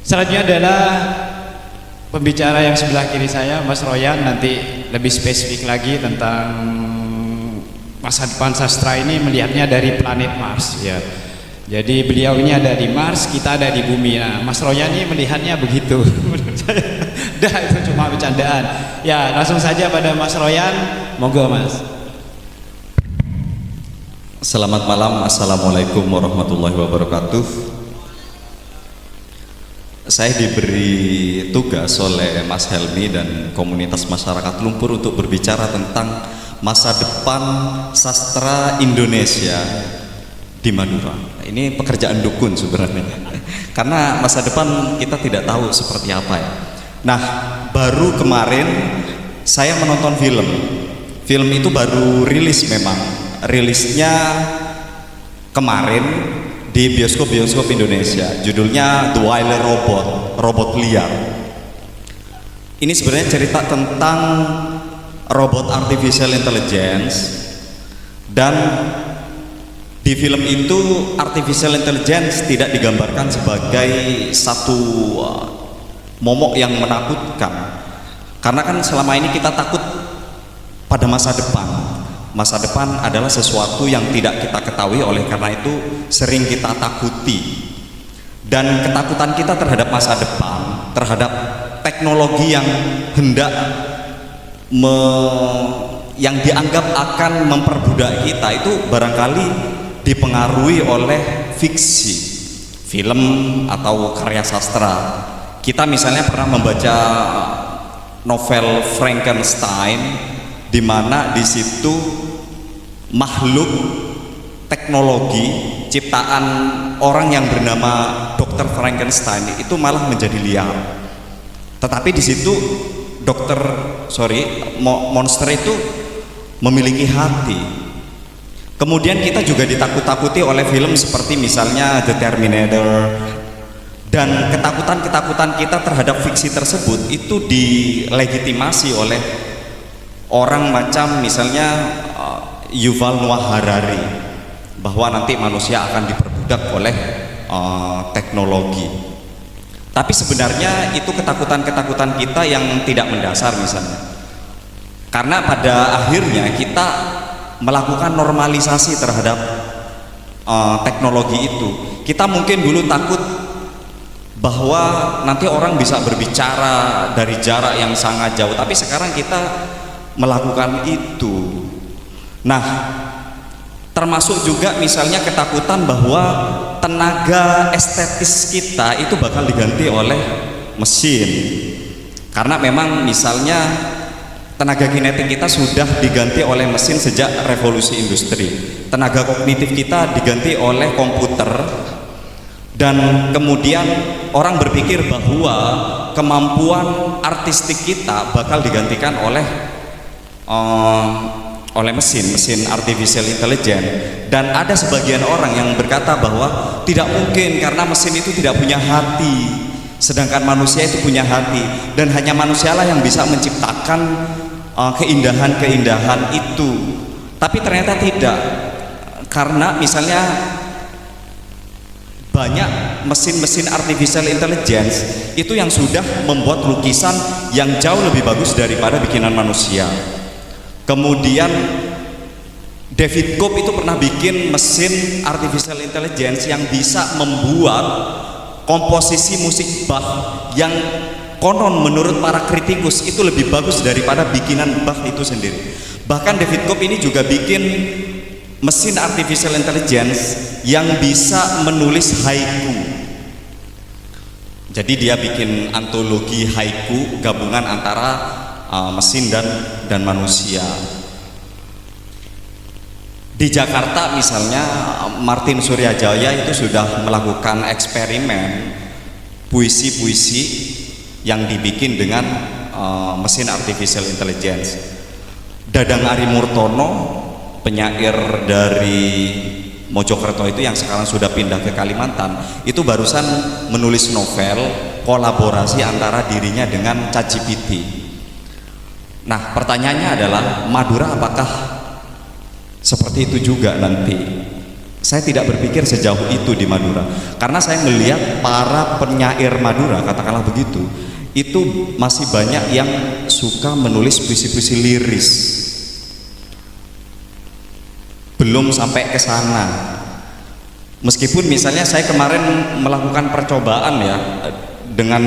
Selanjutnya adalah pembicara yang sebelah kiri saya, Mas Royan, nanti lebih spesifik lagi tentang masa depan sastra ini melihatnya dari planet Mars ya. Jadi beliau ini ada di Mars, kita ada di bumi. Nah, Mas Royan ini melihatnya begitu. Menurut saya, dah itu cuma bercandaan. Ya, langsung saja pada Mas Royan, monggo Mas. Selamat malam, assalamualaikum warahmatullahi wabarakatuh. Saya diberi tugas oleh Mas Helmi dan komunitas masyarakat Lumpur untuk berbicara tentang masa depan sastra Indonesia di Madura. Ini pekerjaan dukun sebenarnya, karena masa depan kita tidak tahu seperti apa ya. Nah, baru kemarin saya menonton film. Film itu baru rilis memang. Rilisnya kemarin di bioskop-bioskop Indonesia. Judulnya The Wily Robot, robot liar. Ini sebenarnya cerita tentang robot artificial intelligence, dan di film itu artificial intelligence tidak digambarkan sebagai satu momok yang menakutkan. Karena kan selama ini kita takut pada masa depan. Masa depan adalah sesuatu yang tidak kita ketahui, oleh karena itu sering kita takuti. Dan ketakutan kita terhadap masa depan, terhadap teknologi yang hendak yang dianggap akan memperbudak kita, itu barangkali dipengaruhi oleh fiksi, film atau karya sastra. Kita misalnya pernah membaca novel Frankenstein, di mana di situ makhluk teknologi ciptaan orang yang bernama Dr. Frankenstein itu malah menjadi liar. Tetapi di situ monster itu memiliki hati. Kemudian kita juga ditakut-takuti oleh film seperti misalnya The Terminator, dan ketakutan-ketakutan kita terhadap fiksi tersebut itu dilegitimasi oleh orang macam misalnya Yuval Noah Harari, bahwa nanti manusia akan diperbudak oleh teknologi. Tapi sebenarnya itu ketakutan-ketakutan kita yang tidak mendasar misalnya, karena pada akhirnya kita melakukan normalisasi terhadap teknologi itu. Kita mungkin dulu takut bahwa nanti orang bisa berbicara dari jarak yang sangat jauh, tapi sekarang kita melakukan itu. Nah, termasuk juga misalnya ketakutan bahwa tenaga estetis kita itu bakal diganti oleh mesin, karena memang misalnya tenaga kinetik kita sudah diganti oleh mesin sejak revolusi industri. Tenaga kognitif kita diganti oleh komputer, dan kemudian orang berpikir bahwa kemampuan artistik kita bakal digantikan oleh mesin artificial intelligence. Dan ada sebagian orang yang berkata bahwa tidak mungkin, karena mesin itu tidak punya hati, sedangkan manusia itu punya hati, dan hanya manusialah yang bisa menciptakan keindahan-keindahan itu. Tapi ternyata tidak, karena misalnya banyak mesin-mesin artificial intelligence itu yang sudah membuat lukisan yang jauh lebih bagus daripada bikinan manusia. Kemudian David Cope itu pernah bikin mesin artificial intelligence yang bisa membuat komposisi musik Bach yang konon menurut para kritikus itu lebih bagus daripada bikinan Bach itu sendiri. Bahkan David Cope ini juga bikin mesin artificial intelligence yang bisa menulis haiku. Jadi dia bikin antologi haiku, gabungan antara mesin dan manusia. Di Jakarta misalnya Martin Suryajaya itu sudah melakukan eksperimen puisi-puisi yang dibikin dengan mesin artificial intelligence. Dadang Ari Murtono, penyair dari Mojokerto itu yang sekarang sudah pindah ke Kalimantan, itu barusan menulis novel kolaborasi antara dirinya dengan ChatGPT. Nah, pertanyaannya adalah Madura apakah seperti itu juga nanti? Saya tidak berpikir sejauh itu di Madura, karena saya melihat para penyair Madura, katakanlah begitu, itu masih banyak yang suka menulis puisi-puisi liris. Belum sampai ke sana. Meskipun misalnya saya kemarin melakukan percobaan ya dengan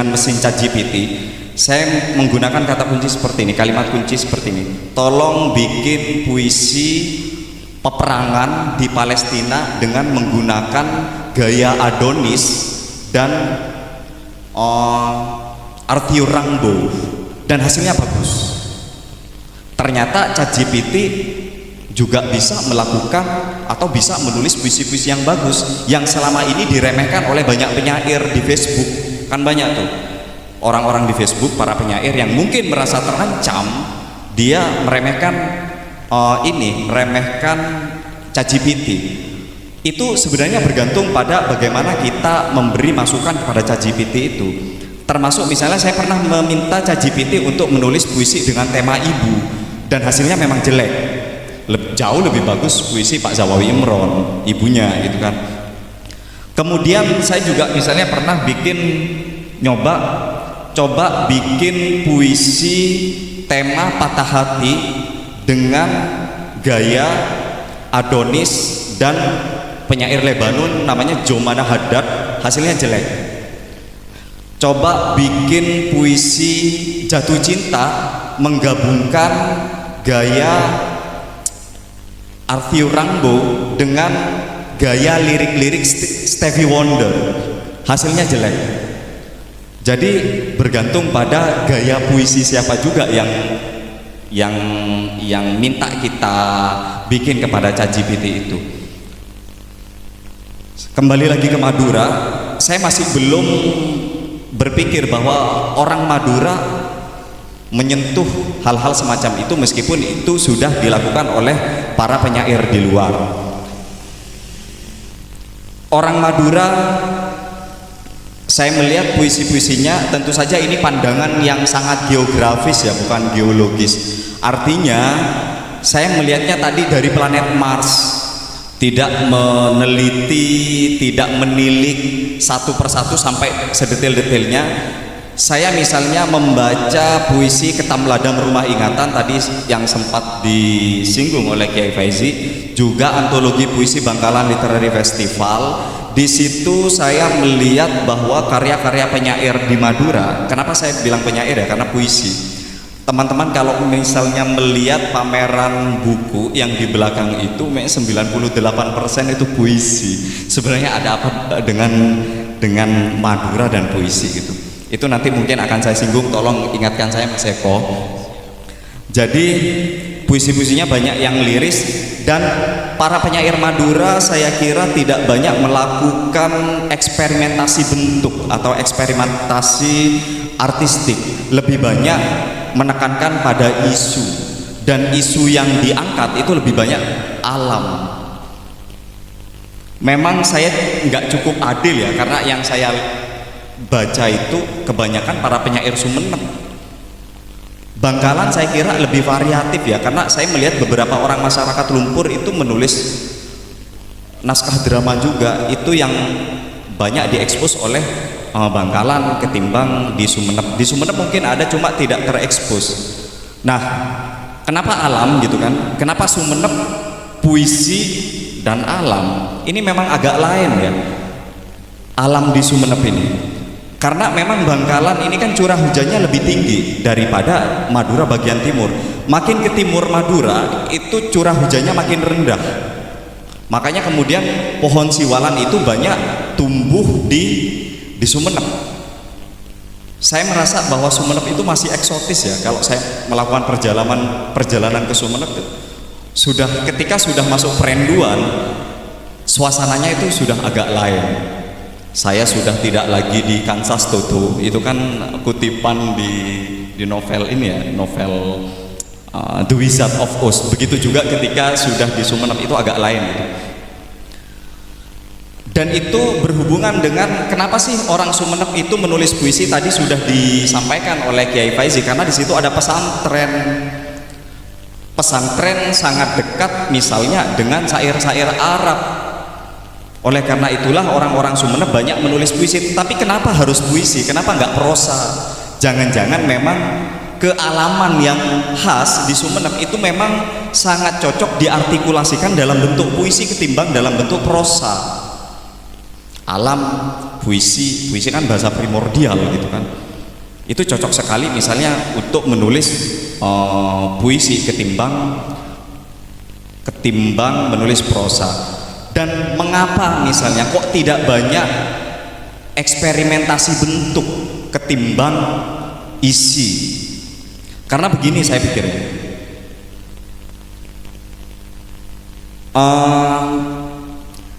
mesin ChatGPT, saya menggunakan kata kunci seperti ini, kalimat kunci seperti ini. Tolong bikin puisi peperangan di Palestina dengan menggunakan gaya Adonis dan Arthur Rimbaud, dan hasilnya bagus. Ternyata ChatGPT juga bisa melakukan atau bisa menulis puisi-puisi yang bagus, yang selama ini diremehkan oleh banyak penyair di Facebook. Kan banyak tuh orang-orang di Facebook, para penyair yang mungkin merasa terancam, dia meremehkan meremehkan ChatGPT. Itu sebenarnya bergantung pada bagaimana kita memberi masukan kepada ChatGPT itu. Termasuk misalnya saya pernah meminta ChatGPT untuk menulis puisi dengan tema ibu, dan hasilnya memang jelek. Jauh lebih bagus puisi Pak Zawawi Imron, ibunya gitu kan. Kemudian saya juga misalnya pernah coba bikin puisi tema patah hati dengan gaya Adonis dan penyair Lebanon namanya Jomana Haddad, hasilnya jelek. Coba bikin puisi jatuh cinta menggabungkan gaya Arthur Rimbaud dengan gaya lirik-lirik Stevie Wonder, hasilnya jelek. Jadi bergantung pada gaya puisi siapa juga yang minta kita bikin kepada ChatGPT itu. Kembali lagi ke Madura, saya masih belum berpikir bahwa orang Madura menyentuh hal-hal semacam itu, meskipun itu sudah dilakukan oleh para penyair di luar. Orang Madura, saya melihat puisi-puisinya, tentu saja ini pandangan yang sangat geografis ya, bukan geologis. Artinya saya melihatnya tadi dari planet Mars, tidak meneliti, tidak menilik satu persatu sampai sedetail-detailnya. Saya misalnya membaca puisi Ketam Ladang Rumah Ingatan tadi yang sempat disinggung oleh Kiai Faizi, juga antologi puisi Bangkalan Literary Festival. Di situ saya melihat bahwa karya-karya penyair di Madura. Kenapa saya bilang penyair ya? Karena puisi. Teman-teman kalau misalnya melihat pameran buku yang di belakang itu, 98% itu puisi. Sebenarnya ada apa dengan Madura dan puisi gitu? Itu nanti mungkin akan saya singgung, tolong ingatkan saya Mas Eko. Jadi puisi-puisinya banyak yang liris, dan para penyair Madura saya kira tidak banyak melakukan eksperimentasi bentuk atau eksperimentasi artistik, lebih banyak menekankan pada isu, dan isu yang diangkat itu lebih banyak alam. Memang saya nggak cukup adil ya, karena yang saya baca itu kebanyakan para penyair Sumeneb. Bangkalan saya kira lebih variatif ya, karena saya melihat beberapa orang masyarakat Lumpur itu menulis naskah drama juga, itu yang banyak diekspos oleh Bangkalan ketimbang di Sumeneb. Di Sumeneb mungkin ada, cuma tidak terekspos. Nah, kenapa alam gitu kan? Kenapa Sumeneb puisi dan alam ini memang agak lain ya, alam di Sumeneb ini. Karena memang Bangkalan ini kan curah hujannya lebih tinggi daripada Madura bagian timur. Makin ke timur Madura itu curah hujannya makin rendah. Makanya kemudian pohon siwalan itu banyak tumbuh di Sumeneb. Saya merasa bahwa Sumeneb itu masih eksotis ya. Kalau saya melakukan perjalanan ke Sumeneb, ketika sudah masuk perenduan, suasananya itu sudah agak lain. Saya sudah tidak lagi di Kansas Toto, itu kan kutipan di novel ini ya, novel The Wizard of Oz. Begitu juga ketika sudah di Sumeneb, itu agak lain gitu. Dan itu berhubungan dengan kenapa sih orang Sumeneb itu menulis puisi, tadi sudah disampaikan oleh Kiai Faizi, karena di situ ada pesantren. pesantren sangat dekat misalnya dengan syair-syair Arab. Oleh karena itulah orang-orang Sumeneb banyak menulis puisi. Tapi kenapa harus puisi? Kenapa nggak prosa? Jangan-jangan memang kealaman yang khas di Sumeneb itu memang sangat cocok diartikulasikan dalam bentuk puisi ketimbang dalam bentuk prosa. Alam, puisi kan bahasa primordial gitu kan. Itu cocok sekali misalnya untuk menulis puisi ketimbang menulis prosa. Dan mengapa misalnya kok tidak banyak eksperimentasi bentuk ketimbang isi? Karena begini saya pikir,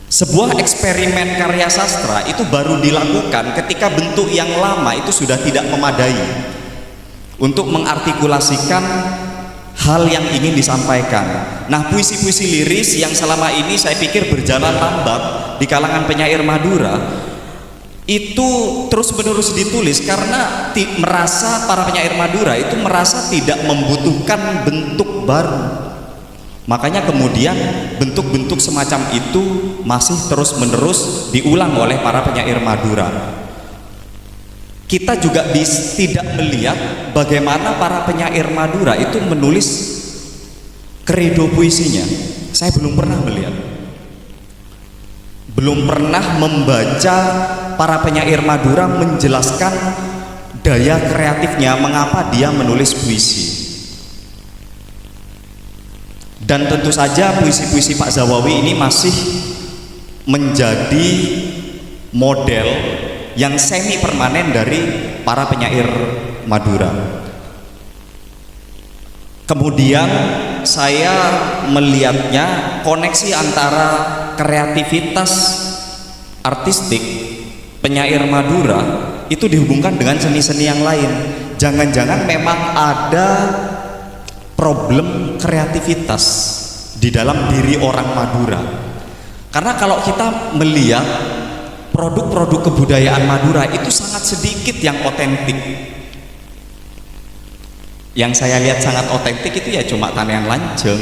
sebuah eksperimen karya sastra itu baru dilakukan ketika bentuk yang lama itu sudah tidak memadai untuk mengartikulasikan hal yang ingin disampaikan. Nah, puisi-puisi liris yang selama ini saya pikir berjalan lambat di kalangan penyair Madura itu terus-menerus ditulis karena para penyair Madura itu merasa tidak membutuhkan bentuk baru. Makanya kemudian bentuk-bentuk semacam itu masih terus-menerus diulang oleh para penyair Madura. Kita juga tidak melihat bagaimana para penyair Madura itu menulis kredo puisinya. Saya belum pernah melihat, belum pernah membaca para penyair Madura menjelaskan daya kreatifnya mengapa dia menulis puisi. Dan tentu saja puisi-puisi Pak Zawawi ini masih menjadi model yang semi permanen dari para penyair Madura. Kemudian saya melihatnya koneksi antara kreativitas artistik penyair Madura itu dihubungkan dengan seni-seni yang lain. Jangan-jangan memang ada problem kreativitas di dalam diri orang Madura. Karena kalau kita melihat produk-produk kebudayaan Madura itu sangat sedikit yang otentik. Yang saya lihat sangat otentik itu ya cuma Tanian Lanjeng.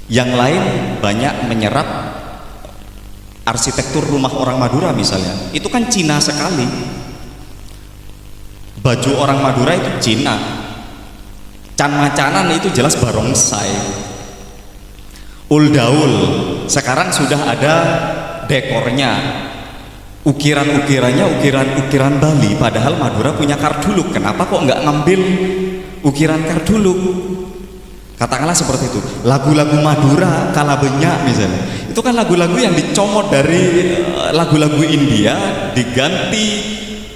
Yang lain banyak menyerap arsitektur rumah orang Madura misalnya. Itu kan Cina sekali. Baju orang Madura itu Cina. Can-macanan itu jelas barongsai. Uldaul sekarang sudah ada dekornya, ukiran-ukirannya ukiran-ukiran Bali, padahal Madura punya karduluk. Kenapa kok nggak ngambil ukiran karduluk? Katakanlah seperti itu. Lagu-lagu Madura kala benyak misalnya, itu kan lagu-lagu yang dicomot dari lagu-lagu India, diganti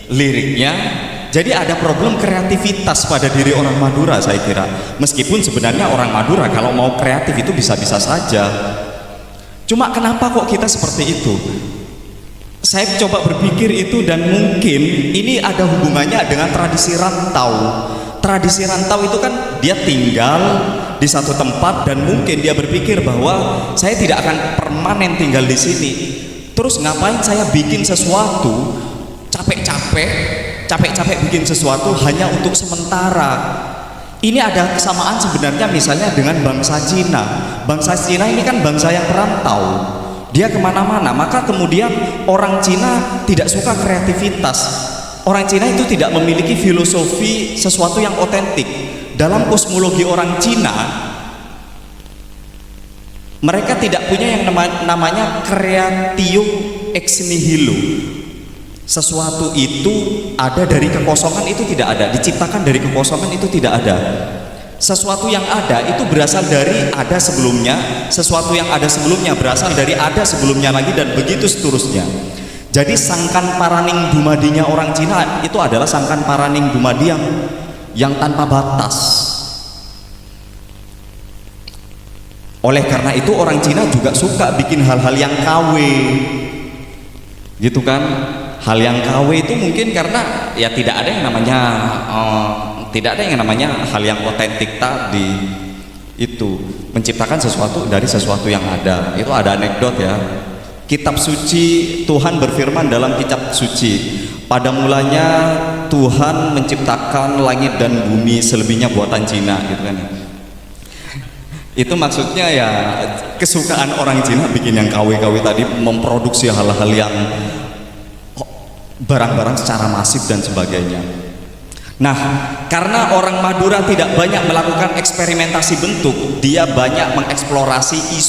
liriknya. Jadi ada problem kreativitas pada diri orang Madura saya kira. Meskipun sebenarnya orang Madura kalau mau kreatif itu bisa-bisa saja. Cuma kenapa kok kita seperti itu? Saya coba berpikir itu dan mungkin ini ada hubungannya dengan tradisi rantau. Tradisi rantau itu kan dia tinggal di satu tempat dan mungkin dia berpikir bahwa saya tidak akan permanen tinggal di sini. Terus ngapain saya bikin sesuatu capek-capek bikin sesuatu hanya untuk sementara. Ini ada kesamaan sebenarnya misalnya dengan bangsa Cina. Bangsa Cina ini kan bangsa yang perantau, dia kemana-mana. Maka kemudian orang Cina tidak suka kreativitas. Orang Cina itu tidak memiliki filosofi sesuatu yang otentik. Dalam kosmologi orang Cina, mereka tidak punya yang namanya creatio ex nihilo. Sesuatu itu ada dari kekosongan, itu tidak ada. Diciptakan dari kekosongan, itu tidak ada. Sesuatu yang ada itu berasal dari ada sebelumnya. Sesuatu yang ada sebelumnya berasal dari ada sebelumnya lagi, dan begitu seterusnya. Jadi sangkan paraning dumadinya orang Cina itu adalah sangkan paraning dumadi yang tanpa batas. Oleh karena itu orang Cina juga suka bikin hal-hal yang KW, gitu kan? Hal yang KW itu mungkin karena ya tidak ada yang namanya hal yang otentik tadi. Itu menciptakan sesuatu dari sesuatu yang ada. Itu ada anekdot ya. Kitab suci, Tuhan berfirman dalam kitab suci, pada mulanya Tuhan menciptakan langit dan bumi, selebihnya buatan Cina, gitu kan. Itu maksudnya ya kesukaan orang Cina bikin yang KW-KW tadi, memproduksi hal-hal yang barang-barang secara masif dan sebagainya. Nah, karena orang Madura tidak banyak melakukan eksperimentasi bentuk, dia banyak mengeksplorasi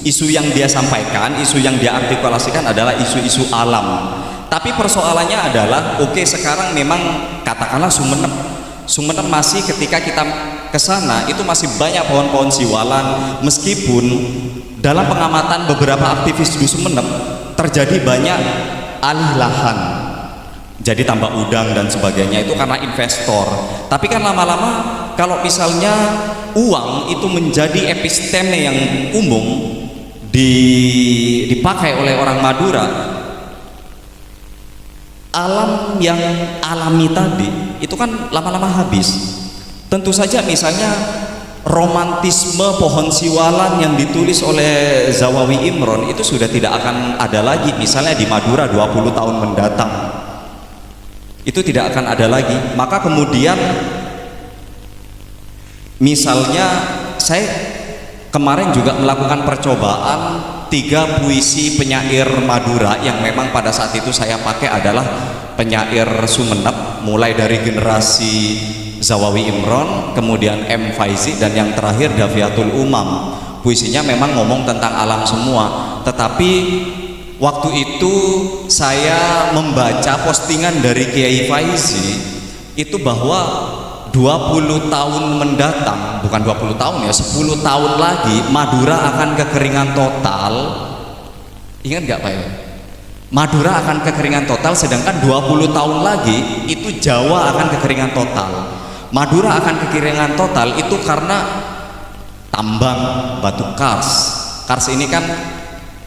isu yang dia sampaikan, isu yang dia artikulasikan adalah isu-isu alam. Tapi persoalannya adalah, oke, sekarang memang katakanlah Sumeneb masih, ketika kita ke sana itu masih banyak pohon-pohon siwalan, meskipun dalam pengamatan beberapa aktivis di Sumeneb terjadi banyak alih lahan, jadi tambak udang dan sebagainya, itu karena investor. Tapi kan lama-lama kalau misalnya uang itu menjadi episteme yang umum dipakai oleh orang Madura, alam yang alami tadi itu kan lama-lama habis. Tentu saja misalnya romantisme pohon siwalan yang ditulis oleh Zawawi Imron itu sudah tidak akan ada lagi misalnya di Madura 20 tahun mendatang. Itu tidak akan ada lagi. Maka kemudian misalnya saya kemarin juga melakukan percobaan 3 puisi penyair Madura yang memang pada saat itu saya pakai adalah penyair Sumeneb, mulai dari generasi Zawawi Imron, kemudian M. Faizi, dan yang terakhir Daviatul Umam. Puisinya memang ngomong tentang alam semua, tetapi waktu itu saya membaca postingan dari Kiai Faizi itu bahwa 20 tahun mendatang, bukan 20 tahun ya, 10 tahun lagi Madura akan kekeringan total. Ingat nggak Pak ya? Madura akan kekeringan total, sedangkan 20 tahun lagi itu Jawa akan kekeringan total. Madura akan kekeringan total itu karena tambang batu kars. Kars ini kan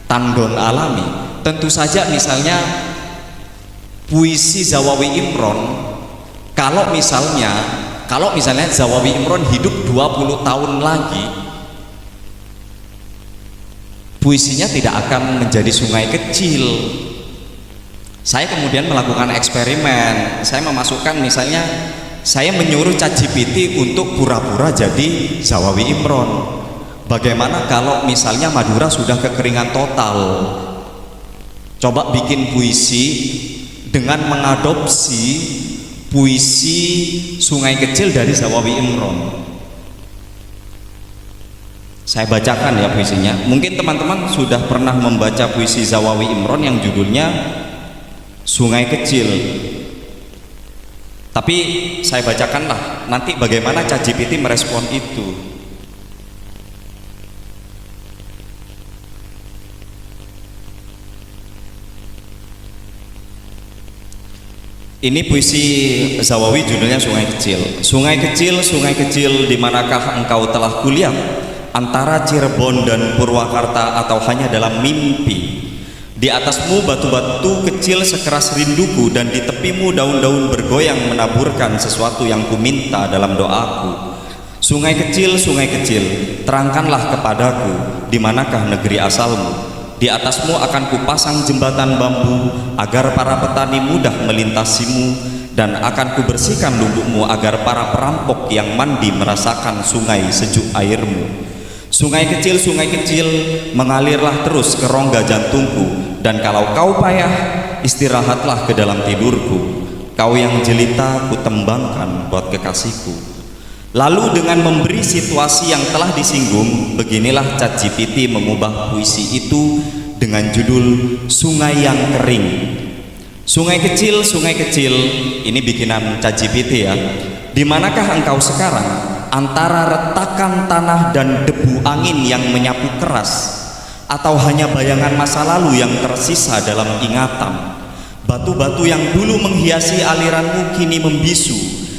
tandon alami. Tentu saja misalnya puisi Zawawi Imron, kalau misalnya Zawawi Imron hidup 20 tahun lagi, puisinya tidak akan menjadi sungai kecil. Saya kemudian melakukan eksperimen. Saya memasukkan, misalnya saya menyuruh ChatGPT untuk pura-pura jadi Zawawi Imron. Bagaimana kalau misalnya Madura sudah kekeringan total? Coba bikin puisi dengan mengadopsi puisi sungai kecil dari Zawawi Imron. Saya bacakan ya puisinya. Mungkin teman-teman sudah pernah membaca puisi Zawawi Imron yang judulnya Sungai Kecil. Tapi saya bacakanlah nanti bagaimana ChatGPT merespon itu. Ini puisi Zawawi judulnya Sungai Kecil. Sungai kecil, sungai kecil, di manakah engkau telah kuliah? Antara Cirebon dan Purwakarta atau hanya dalam mimpi? Di atasmu batu-batu kecil sekeras rinduku, dan di tepimu daun-daun bergoyang menaburkan sesuatu yang kuminta dalam doaku. Sungai kecil, terangkanlah kepadaku, di manakah negeri asalmu? Di atasmu akan kupasang jembatan bambu agar para petani mudah melintasimu, dan akan kubersihkan lubukmu agar para perampok yang mandi merasakan sungai sejuk airmu. Sungai kecil, mengalirlah terus ke rongga jantungku, dan kalau kau payah, istirahatlah ke dalam tidurku. Kau yang jelita kutembangkan buat kekasihku. Lalu dengan memberi situasi yang telah disinggung, beginilah ChatGPT mengubah puisi itu dengan judul Sungai yang Kering. Sungai kecil, ini bikinan ChatGPT ya. Di manakah engkau sekarang? Antara retakan tanah dan debu angin yang menyapu keras, atau hanya bayangan masa lalu yang tersisa dalam ingatan? Batu-batu yang dulu menghiasi aliranmu kini membisu,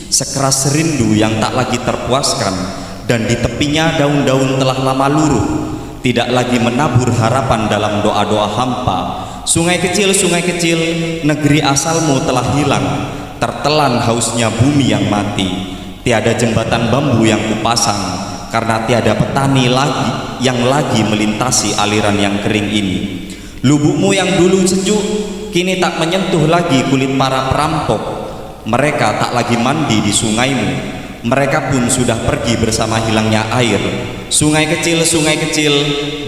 sekeras rindu yang tak lagi terpuaskan, dan di tepinya daun-daun telah lama luruh, tidak lagi menabur harapan dalam doa-doa hampa. Sungai kecil, negeri asalmu telah hilang, tertelan hausnya bumi yang mati. Tiada jembatan bambu yang kupasang, karena tiada petani lagi yang lagi melintasi aliran yang kering ini. Lubukmu yang dulu sejuk kini tak menyentuh lagi kulit para perampok. Mereka tak lagi mandi di sungaimu. mereka pun sudah pergi bersama hilangnya air. Sungai kecil,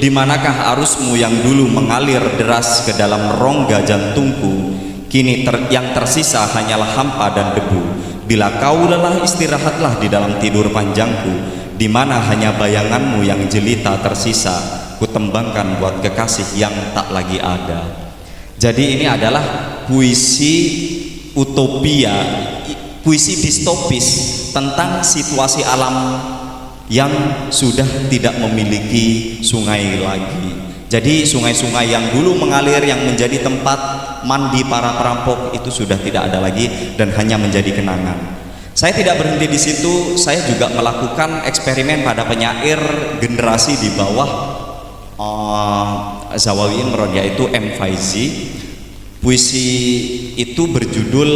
di manakah arusmu yang dulu mengalir deras ke dalam rongga jantungku? Kini yang tersisa hanyalah hampa dan debu. Bila kau lelah, istirahatlah di dalam tidur panjangku, di mana hanya bayanganmu yang jelita tersisa, kutembangkan buat kekasih yang tak lagi ada. Jadi ini adalah puisi utopia, puisi distopis tentang situasi alam yang sudah tidak memiliki sungai lagi. Jadi sungai-sungai yang dulu mengalir, yang menjadi tempat mandi para perampok, itu sudah tidak ada lagi dan hanya menjadi kenangan. Saya tidak berhenti di situ, saya juga melakukan eksperimen pada penyair generasi di bawah Zawawi Imron, yaitu M. Faizi. Puisi itu berjudul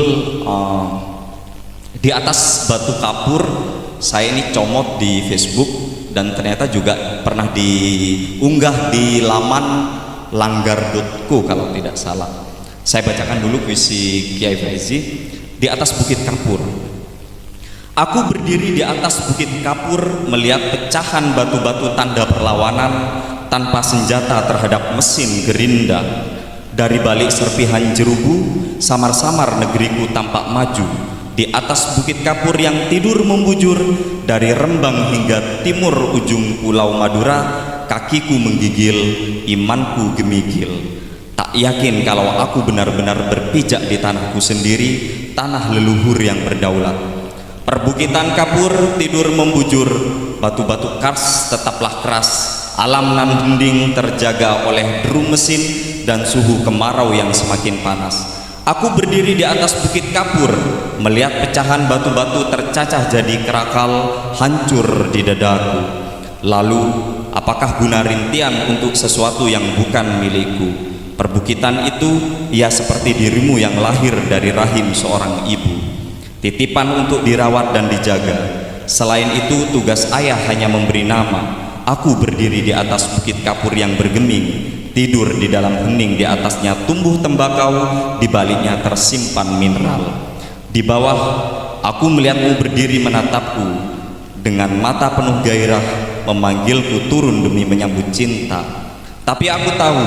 Di Atas Batu Kapur. Saya ini comot di Facebook dan ternyata juga pernah diunggah di laman langgar.co kalau tidak salah. Saya bacakan dulu puisi Kiai Faizi. Di atas Bukit Kapur. Aku berdiri di atas Bukit Kapur, melihat pecahan batu-batu tanda perlawanan tanpa senjata terhadap mesin gerinda. Dari balik serpihan jerubu, samar-samar negeriku tampak maju. Di atas Bukit Kapur yang tidur membujur, dari Rembang hingga timur ujung Pulau Madura, kakiku menggigil, imanku gemigil. Tak yakin kalau aku benar-benar berpijak di tanahku sendiri, tanah leluhur yang berdaulat. Perbukitan Kapur tidur membujur, batu-batu kars tetaplah keras. Alam nan hening terjaga oleh deru mesin dan suhu kemarau yang semakin panas. Aku berdiri di atas Bukit Kapur, melihat pecahan batu-batu tercacah jadi kerakal, hancur di dadaku. Lalu, apakah guna rintian untuk sesuatu yang bukan milikku? Perbukitan itu, ia seperti dirimu yang lahir dari rahim seorang ibu, titipan untuk dirawat dan dijaga. Selain itu, tugas ayah hanya memberi nama. Aku berdiri di atas Bukit Kapur yang bergeming, tidur di dalam hening, di atasnya tumbuh tembakau, di baliknya tersimpan mineral. Di bawah, aku melihatmu berdiri menatapku, dengan mata penuh gairah, memanggilku turun demi menyambut cinta. Tapi aku tahu,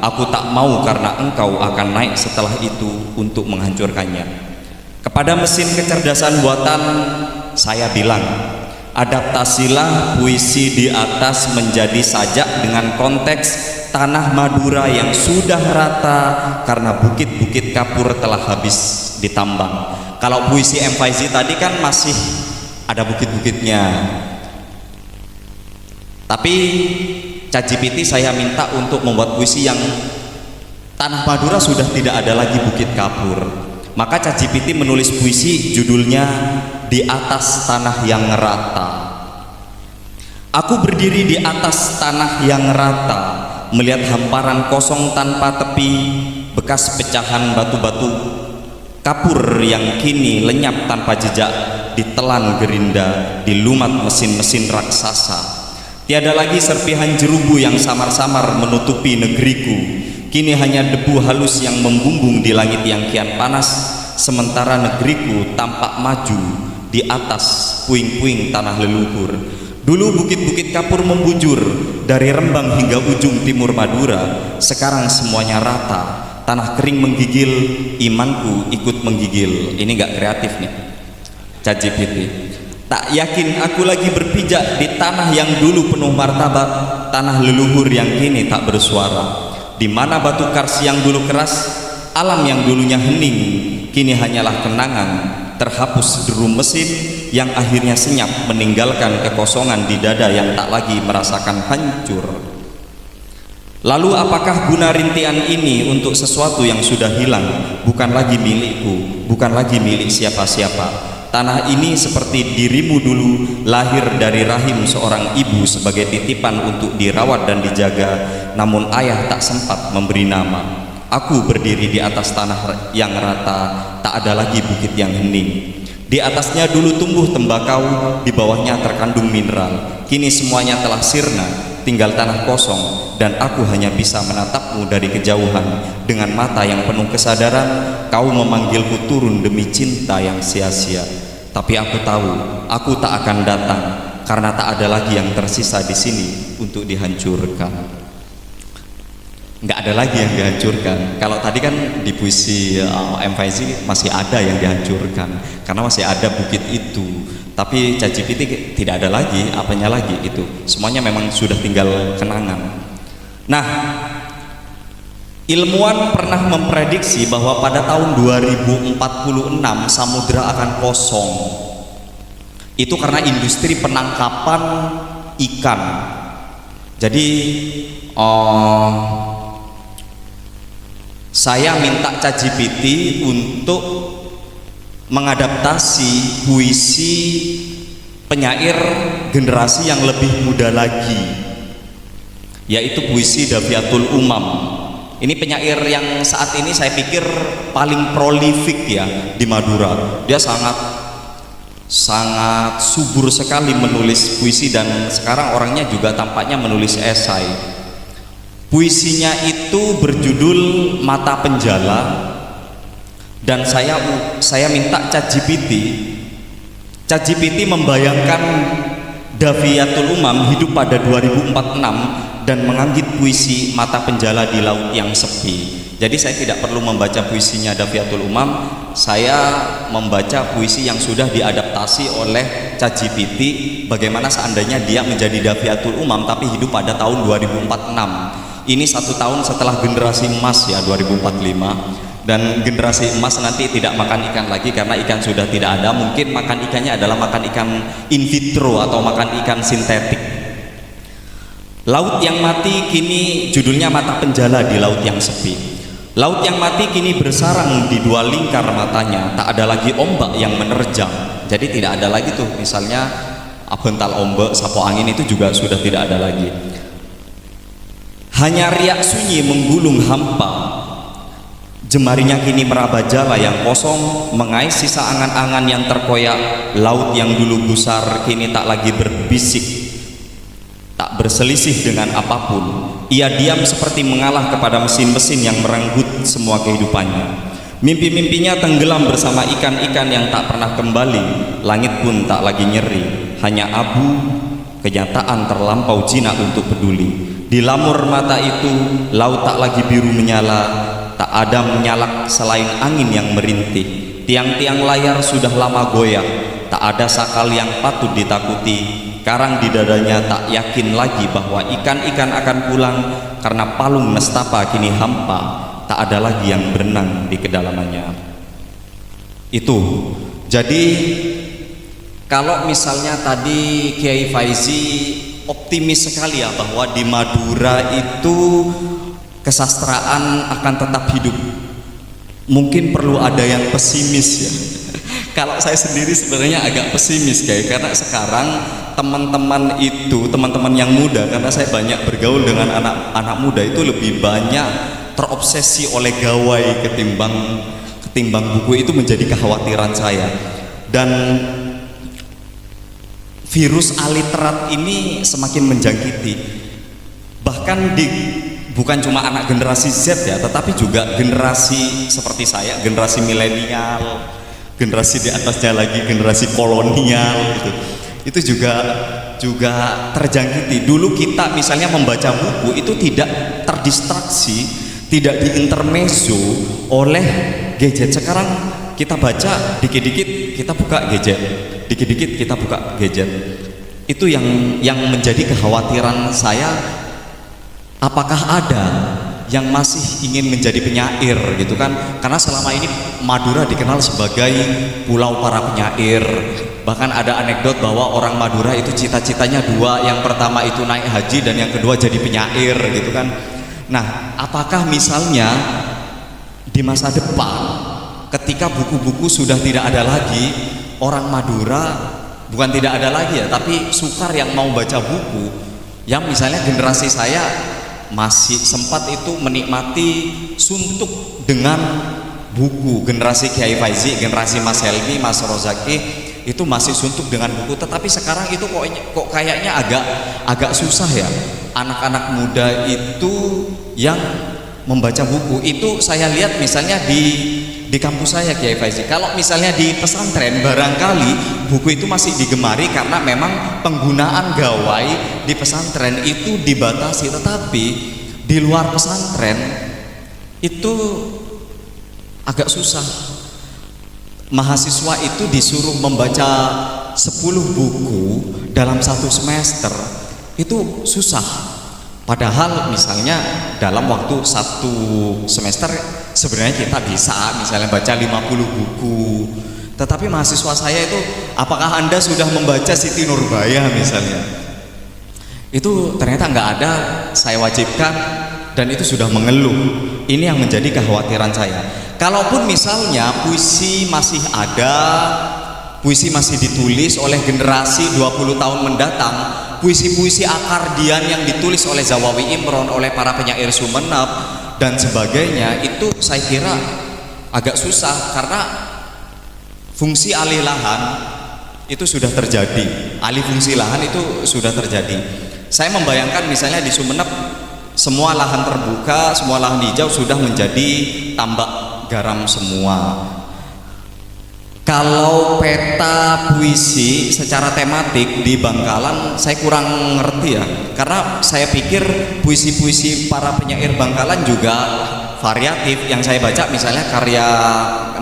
aku tak mau karena engkau akan naik setelah itu untuk menghancurkannya. Kepada mesin kecerdasan buatan, saya bilang, adaptasilah puisi di atas menjadi sajak dengan konteks tanah Madura yang sudah rata karena bukit-bukit Kapur telah habis ditambang. Kalau puisi M. Faizi tadi kan masih ada bukit-bukitnya. Tapi ChatGPT saya minta untuk membuat puisi yang tanah Madura sudah tidak ada lagi bukit Kapur. Maka ChatGPT menulis puisi judulnya Di Atas Tanah Yang Rata. Aku berdiri di atas tanah yang rata, melihat hamparan kosong tanpa tepi, bekas pecahan batu-batu Kapur yang kini lenyap tanpa jejak, ditelan gerinda, dilumat mesin-mesin raksasa. Tiada lagi serpihan jerubu yang samar-samar menutupi negeriku. Kini hanya debu halus yang membumbung di langit yang kian panas, sementara negeriku tampak maju di atas puing-puing tanah leluhur. Dulu bukit-bukit Kapur membujur dari Rembang hingga ujung timur Madura. Sekarang semuanya rata, tanah kering menggigil, imanku ikut menggigil. Ini gak kreatif nih ChatGPT. Tak yakin aku lagi berpijak di tanah yang dulu penuh martabat, tanah leluhur yang kini tak bersuara. Di mana batu kars yang dulu keras, alam yang dulunya hening, kini hanyalah kenangan, terhapus deru mesin yang akhirnya senyap meninggalkan kekosongan di dada yang tak lagi merasakan hancur. Lalu apakah guna rintian ini untuk sesuatu yang sudah hilang, bukan lagi milikku, bukan lagi milik siapa-siapa? Tanah ini seperti dirimu dulu, lahir dari rahim seorang ibu sebagai titipan untuk dirawat dan dijaga, namun ayah tak sempat memberi nama. Aku berdiri di atas tanah yang rata, tak ada lagi bukit yang hening. Di atasnya dulu tumbuh tembakau, di bawahnya terkandung mineral. Kini semuanya telah sirna, tinggal tanah kosong, dan aku hanya bisa menatapmu dari kejauhan. Dengan mata yang penuh kesadaran, kau memanggilku turun demi cinta yang sia-sia. Tapi aku tahu, aku tak akan datang karena tak ada lagi yang tersisa di sini untuk dihancurkan. Nggak ada lagi yang dihancurkan. Kalau tadi kan di puisi M. Faizi masih ada yang dihancurkan karena masih ada bukit itu. Tapi ChatGPT tidak ada lagi, apanya lagi itu. Semuanya memang sudah tinggal kenangan. Nah, ilmuwan pernah memprediksi bahwa pada tahun 2046 samudra akan kosong. Itu karena industri penangkapan ikan. Jadi saya minta ChatGPT untuk mengadaptasi puisi penyair generasi yang lebih muda lagi, yaitu puisi Dafiatul Umam. Ini penyair yang saat ini saya pikir paling prolifik ya di Madura. Dia sangat subur sekali menulis puisi dan sekarang orangnya juga tampaknya menulis esai. Puisinya itu berjudul Mata Penjala dan saya minta ChatGPT membayangkan Dafiatul Umam hidup pada 2046 dan menganggit puisi Mata Penjala di laut yang sepi. Jadi saya tidak perlu membaca puisinya Dafiatul Umam, saya membaca puisi yang sudah diadaptasi oleh ChatGPT. Bagaimana seandainya dia menjadi Dafiatul Umam tapi hidup pada tahun 2046. Ini 1 tahun setelah generasi emas ya, 2045. Dan generasi emas nanti tidak makan ikan lagi karena ikan sudah tidak ada. Mungkin makan ikannya adalah makan ikan in vitro atau makan ikan sintetik. Laut yang mati kini judulnya Mata Penjala di laut yang sepi. Laut yang mati kini bersarang di 2 lingkar matanya. Tak ada lagi ombak yang menerjang. Jadi tidak ada lagi tuh misalnya bental ombak, sapu angin itu juga sudah tidak ada lagi. Hanya riak sunyi menggulung hampa. Jemarinya kini meraba jala yang kosong, mengais sisa angan-angan yang terkoyak. Laut yang dulu gusar kini tak lagi berbisik, tak berselisih dengan apapun. Ia diam seperti mengalah kepada mesin-mesin yang merenggut semua kehidupannya. Mimpi-mimpinya tenggelam bersama ikan-ikan yang tak pernah kembali. Langit pun tak lagi nyeri, hanya abu. Kenyataan terlampau jinak untuk peduli. Di lamur mata itu, laut tak lagi biru menyala, tak ada menyalak selain angin yang merintih. Tiang-tiang layar sudah lama goyah, tak ada sakal yang patut ditakuti. Karang di dadanya tak yakin lagi bahwa ikan-ikan akan pulang, karena palung nestapa kini hampa, tak ada lagi yang berenang di kedalamannya. Itu. Jadi kalau misalnya tadi Kiai Faizi optimis sekali ya bahwa di Madura itu kesastraan akan tetap hidup. Mungkin perlu ada yang pesimis ya. Kalau saya sendiri sebenarnya agak pesimis karena sekarang teman-teman yang muda, karena saya banyak bergaul dengan anak-anak muda itu lebih banyak terobsesi oleh gawai ketimbang buku. Itu menjadi kekhawatiran saya. Dan virus aliterat ini semakin menjangkiti, bahkan bukan cuma anak generasi Z ya, tetapi juga generasi seperti saya, generasi milenial, generasi di atasnya lagi generasi kolonial gitu. Itu juga terjangkiti. Dulu kita misalnya membaca buku itu tidak terdistraksi, tidak diintermezzo oleh gadget. Sekarang kita baca dikit-dikit kita buka gadget, dikit-dikit kita buka gadget. Itu yang menjadi kekhawatiran saya. Apakah ada yang masih ingin menjadi penyair gitu kan? Karena selama ini Madura dikenal sebagai pulau para penyair. Bahkan ada anekdot bahwa orang Madura itu cita-citanya 2, yang pertama itu naik haji dan yang kedua jadi penyair gitu kan. Nah, apakah misalnya di masa depan ketika buku-buku sudah tidak ada lagi, orang Madura bukan tidak ada lagi ya, tapi sukar yang mau baca buku. Yang misalnya generasi saya masih sempat itu menikmati suntuk dengan buku. Generasi Kiai Faizi, generasi Mas Helmi, Mas Rozaki itu masih suntuk dengan buku. Tetapi sekarang itu kok kayaknya agak susah ya. Anak-anak muda itu yang membaca buku itu saya lihat misalnya di di kampus saya Kiai Faizi. Kalau misalnya di pesantren barangkali buku itu masih digemari karena memang penggunaan gawai di pesantren itu dibatasi, tetapi di luar pesantren itu agak susah. Mahasiswa itu disuruh membaca 10 buku dalam satu semester itu susah. Padahal misalnya dalam waktu satu semester sebenarnya kita bisa misalnya baca 50 buku. Tetapi mahasiswa saya itu, apakah Anda sudah membaca Siti Nurbaya misalnya? Itu ternyata nggak ada, saya wajibkan, dan itu sudah mengeluh. Ini yang menjadi kekhawatiran saya. Kalaupun misalnya puisi masih ada, puisi masih ditulis oleh generasi 20 tahun mendatang, puisi-puisi Akardian yang ditulis oleh Zawawi Imron, oleh para penyair Sumenep dan sebagainya, itu saya kira agak susah karena fungsi alih lahan itu sudah terjadi. Alih fungsi lahan itu sudah terjadi. Saya membayangkan misalnya di Sumenep semua lahan terbuka, semua lahan hijau sudah menjadi tambak garam semua. Kalau peta puisi secara tematik di Bangkalan saya kurang ngerti ya, karena saya pikir puisi-puisi para penyair Bangkalan juga variatif. Yang saya baca misalnya karya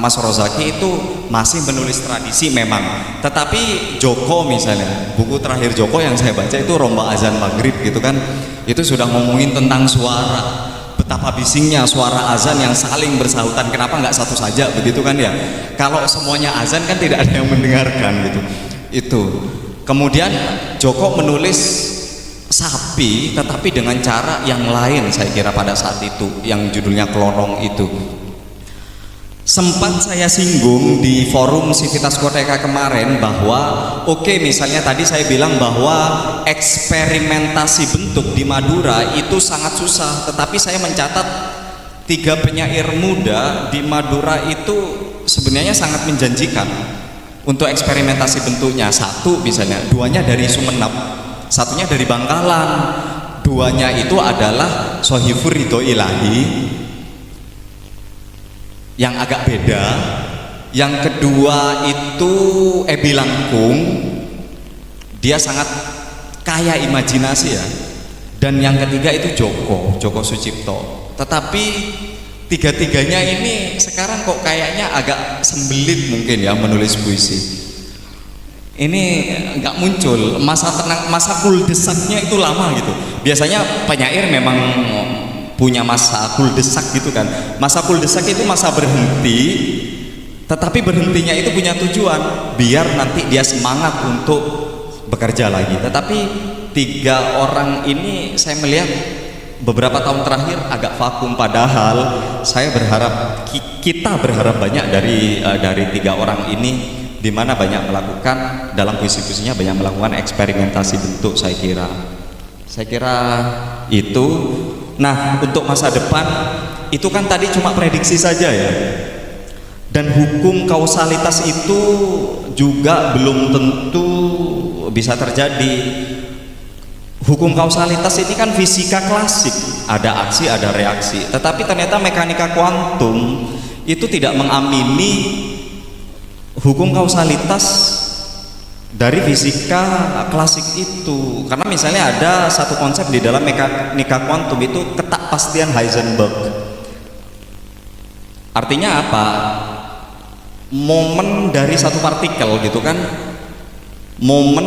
Mas Rozaki itu masih menulis tradisi memang, tetapi Joko misalnya, buku terakhir Joko yang saya baca itu Romba Azan Maghrib gitu kan, itu sudah ngomongin tentang suara, betapa bisingnya suara azan yang saling bersahutan. Kenapa nggak satu saja begitu kan ya? Kalau semuanya azan kan tidak ada yang mendengarkan gitu. Itu. Kemudian Joko menulis sapi tetapi dengan cara yang lain saya kira pada saat itu, yang judulnya Kelorong itu. Sempat saya singgung di forum Sivitas Koteka kemarin bahwa oke, misalnya tadi saya bilang bahwa eksperimentasi bentuk di Madura itu sangat susah, tetapi saya mencatat 3 penyair muda di Madura itu sebenarnya sangat menjanjikan untuk eksperimentasi bentuknya. Satu misalnya, 2-nya dari Sumenep, 1-nya dari Bangkalan, 2-nya itu adalah Sohibur Ridho Ilahi yang agak beda. Yang kedua itu Ebi Langkung, dia sangat kaya imajinasi ya. Dan yang ketiga itu Joko Sucipto. Tetapi 3-tiganya ini sekarang kok kayaknya agak sembelit mungkin ya menulis puisi. Ini nggak muncul, masa kuldesaknya itu lama gitu. Biasanya penyair memang punya masa kuldesak gitu kan. Masa kuldesak itu masa berhenti, tetapi berhentinya itu punya tujuan biar nanti dia semangat untuk bekerja lagi. Tetapi 3 orang ini saya melihat beberapa tahun terakhir agak vakum, padahal saya berharap, kita berharap banyak dari 3 orang ini, di mana banyak melakukan dalam puisi-puisinya, banyak melakukan eksperimentasi bentuk. Saya kira itu. Nah, untuk masa depan itu kan tadi cuma prediksi saja ya. Dan hukum kausalitas itu juga belum tentu bisa terjadi. Hukum kausalitas ini kan fisika klasik, ada aksi, ada reaksi. Tetapi ternyata mekanika kuantum itu tidak mengamini hukum kausalitas dari fisika klasik itu. Karena misalnya ada satu konsep di dalam mekanika kuantum itu ketakpastian Heisenberg. Artinya apa? Momen dari satu partikel gitu kan, momen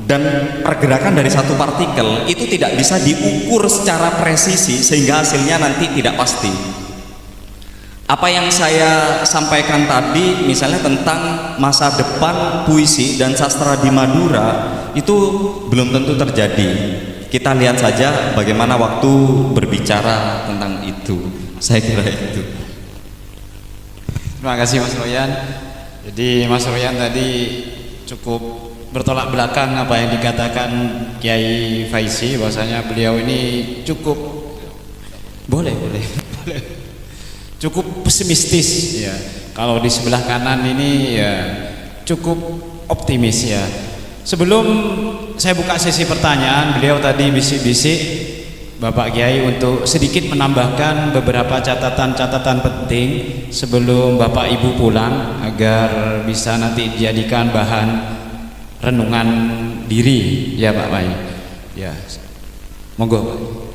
dan pergerakan dari satu partikel itu tidak bisa diukur secara presisi sehingga hasilnya nanti tidak pasti. Apa yang saya sampaikan tadi misalnya tentang masa depan puisi dan sastra di Madura itu belum tentu terjadi. Kita lihat saja bagaimana waktu berbicara tentang itu. Saya kira itu. Terima kasih Mas Royan. Jadi Mas Royan tadi cukup bertolak belakang apa yang dikatakan Kiai Faizi, bahwasanya beliau ini cukup cukup pesimistis ya. Kalau di sebelah kanan ini ya cukup optimis ya. Sebelum saya buka sesi pertanyaan, beliau tadi bisik-bisik Bapak Kiai untuk sedikit menambahkan beberapa catatan-catatan penting sebelum Bapak Ibu pulang agar bisa nanti dijadikan bahan renungan diri ya Pak Mai. Ya. Monggo Pak.